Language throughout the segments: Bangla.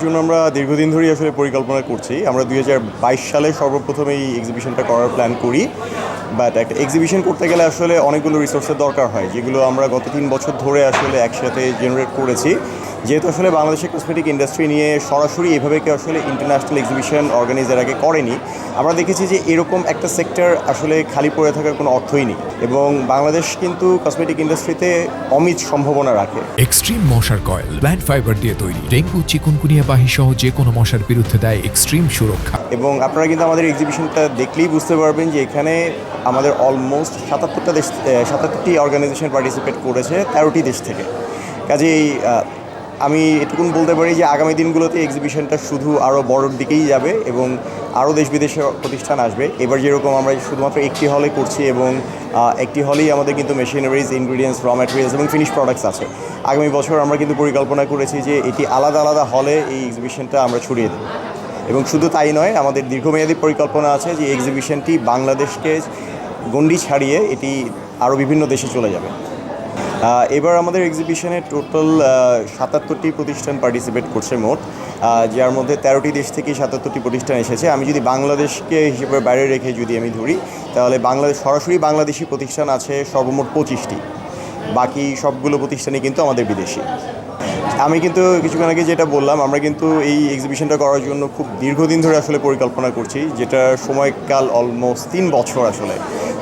জন্য আমরা দীর্ঘদিন ধরেই আসলে পরিকল্পনা করছি। আমরা 2022 সালে সর্বপ্রথম এই এক্সিবিশনটা করার প্ল্যান করি। বাট একটা এক্সিবিশন করতে গেলে আসলে অনেকগুলো রিসোর্সের দরকার হয়, যেগুলো আমরা গত 3 বছর ধরে আসলে একসাথে জেনারেট করেছি। যেহেতু আসলে বাংলাদেশের কসমেটিক ইন্ডাস্ট্রি নিয়ে সরাসরি এভাবে কেউ আসলে ইন্টারন্যাশনাল এক্সিবিশন অর্গানাইজার আগে করেনি, আমরা দেখেছি যে এরকম একটা সেক্টর আসলে খালি পড়ে থাকার কোনো অর্থই নেই, এবং বাংলাদেশ কিন্তু কসমেটিক ইন্ডাস্ট্রিতে অমিত সম্ভাবনা রাখে। এক্সট্রিম মশার কয়েল প্ল্যান্ট ফাইবার দিয়ে তৈরি, ডেঙ্গু চিকুনগুনিয়া বাহি সহ যে কোনো মশার বিরুদ্ধে দেয় এক্সট্রিম সুরক্ষা। এবং আপনারা কিন্তু আমাদের এক্সিবিশনটা দেখলেই বুঝতে পারবেন যে এখানে আমাদের অলমোস্ট 77টি অর্গানাইজেশন পার্টিসিপেট করেছে 13টি দেশ থেকে। কাজেই আমি এটুকুন বলতে পারি যে আগামী দিনগুলোতে এক্সিবিশনটা শুধু আরও বড়োর দিকেই যাবে এবং আরও দেশ বিদেশের প্রতিষ্ঠান আসবে। এবার যেরকম আমরা শুধুমাত্র একটি হলে করছি, এবং একটি হলেই আমাদের কিন্তু মেশিনারিজ, ইনগ্রিডিয়েন্টস, র ম্যাটেরিয়ালস এবং ফিনিশ প্রোডাক্টস আছে। আগামী বছর আমরা কিন্তু পরিকল্পনা করেছি যে এটি আলাদা আলাদা হলে এই এক্সিবিশনটা আমরা ছড়িয়ে দেব। এবং শুধু তাই নয়, আমাদের দীর্ঘমেয়াদী পরিকল্পনা আছে যে এক্সিবিশনটি বাংলাদেশকে গণ্ডি ছাড়িয়ে এটি আরও বিভিন্ন দেশে চলে যাবে। এবার আমাদের এক্সিবিশনে টোটাল 77টি প্রতিষ্ঠান পার্টিসিপেট করছে মোট, যার মধ্যে 13টি দেশ থেকে 77টি প্রতিষ্ঠান এসেছে। আমি যদি বাংলাদেশকে হিসেবে বাইরে রেখে যদি আমি ধরি, তাহলে সরাসরি বাংলাদেশি প্রতিষ্ঠান আছে সর্বমোট 25টি। বাকি সবগুলো প্রতিষ্ঠানই কিন্তু আমাদের বিদেশি। আমি কিন্তু কিছুক্ষণ আগে যেটা বললাম, আমরা কিন্তু এই এক্সিবিশনটা করার জন্য খুব দীর্ঘদিন ধরে আসলে পরিকল্পনা করছি, যেটা সময়কাল অলমোস্ট 3 বছর আসলে।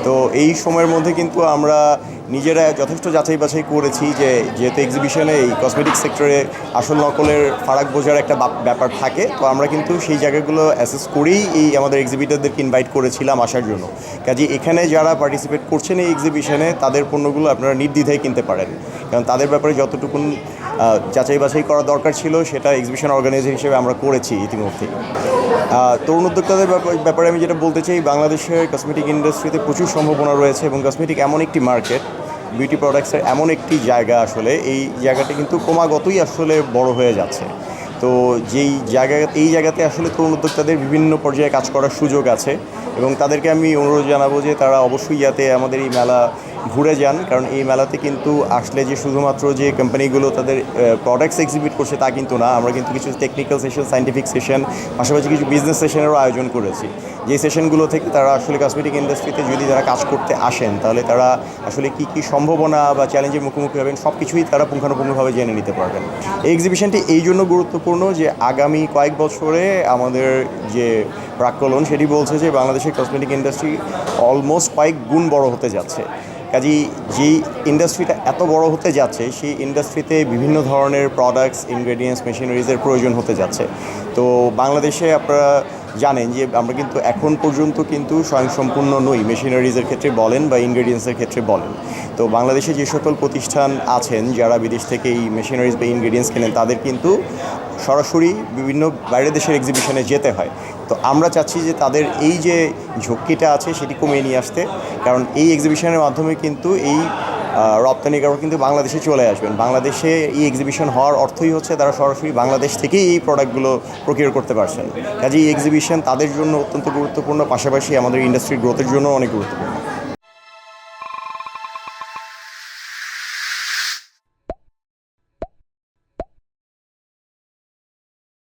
তো এই সময়ের মধ্যে কিন্তু আমরা নিজেরা যথেষ্ট যাচাই বাছাই করেছি যে যেহেতু এক্সিবিশনে এই কসমেটিক সেক্টরে আসল নকলের ফারাক বোঝার একটা ব্যাপার থাকে, তো আমরা কিন্তু সেই জায়গাগুলো অ্যাসেস করেই এই আমাদের এক্সিবিটরদেরকে ইনভাইট করেছিলাম আসার জন্য। কাজে এখানে যারা পার্টিসিপেট করছেন এই এক্সিবিশনে, তাদের পণ্যগুলো আপনারা নির্দ্বিধায় কিনতে পারেন, কারণ তাদের ব্যাপারে যতটুকুন যাচাই বাছাই করা দরকার ছিল সেটা এক্সিবিশন অর্গানাইজার হিসেবে আমরা করেছি ইতিমধ্যেই। তরুণ উদ্যোক্তাদের ব্যাপারে আমি যেটা বলতে চাই, বাংলাদেশের কসমেটিক ইন্ডাস্ট্রিতে প্রচুর সম্ভাবনা রয়েছে, এবং কসমেটিক এমন একটি মার্কেট, বিউটি প্রোডাক্টসের এমন একটি জায়গা, আসলে এই জায়গাটি কিন্তু ক্রমাগতই আসলে বড় হয়ে যাচ্ছে। তো এই জায়গাতে আসলে তরুণ উদ্যোক্তাদের বিভিন্ন পর্যায়ে কাজ করার সুযোগ আছে, এবং তাদেরকে আমি অনুরোধ জানাবো যে তারা অবশ্যই যাতে আমাদের এই মেলা ঘুরে যান, কারণ এই মেলাতে কিন্তু আসলে যে শুধুমাত্র যে কোম্পানিগুলো তাদের প্রোডাক্টস এক্সিবিট করছে তা কিন্তু না, আমরা কিন্তু কিছু টেকনিক্যাল সেশন, সায়েন্টিফিক সেশন, পাশাপাশি কিছু বিজনেস সেশনেরও আয়োজন করেছি। যে সেশনগুলো থেকে তারা আসলে কসমেটিক ইন্ডাস্ট্রিতে যদি তারা কাজ করতে আসেন, তাহলে তারা আসলে কী সম্ভাবনা বা চ্যালেঞ্জের মুখোমুখি হবেন সব কিছুই তারা পুঙ্খানুপুঙ্খভাবে জেনে নিতে পারবেন। এই এক্সিবিশনটি এই জন্য গুরুত্বপূর্ণ যে আগামী কয়েক বছরে আমাদের যে প্রাক্কলন সেটি বলছে যে বাংলাদেশের কসমেটিক ইন্ডাস্ট্রি অলমোস্ট কয়েক গুণ বড় হতে যাচ্ছে। কাজেই যেই ইন্ডাস্ট্রিটা এত বড় হতে যাচ্ছে, সেই ইন্ডাস্ট্রিতে বিভিন্ন ধরনের প্রোডাক্টস, ইনগ্রেডিয়েন্টস, মেশিনারিজের প্রয়োজন হতে যাচ্ছে। তো বাংলাদেশে আপনারা জানেন যে আমরা কিন্তু এখন পর্যন্ত কিন্তু স্বয়ংসম্পূর্ণ নই, মেশিনারিজের ক্ষেত্রে বলেন বা ইনগ্রেডিয়েন্টসের ক্ষেত্রে বলেন। তো বাংলাদেশে যে সকল প্রতিষ্ঠান আছেন যারা বিদেশ থেকে এই মেশিনারিজ বা ইনগ্রেডিয়েন্টস কেনেন, তাদের কিন্তু সরাসরি বিভিন্ন বাইরের দেশের এক্সিবিশনে যেতে হয়। তো আমরা চাচ্ছি যে তাদের এই যে ঝুঁকিটা আছে সেটি কমিয়ে নিয়ে আসতে, কারণ এই এক্সিবিশনের মাধ্যমে কিন্তু এই রপ্তানিকারক কিন্তু বাংলাদেশে চলে আসবেন। বাংলাদেশে এই এক্সিবিশন হওয়ার অর্থই হচ্ছে তারা সরাসরি বাংলাদেশ থেকেই এই প্রোডাক্টগুলো প্রকিউর করতে পারছেন। কাজে এই এক্সিবিশন তাদের জন্য অত্যন্ত গুরুত্বপূর্ণ, পাশাপাশি আমাদের ইন্ডাস্ট্রির গ্রোথের জন্য অনেক গুরুত্বপূর্ণ।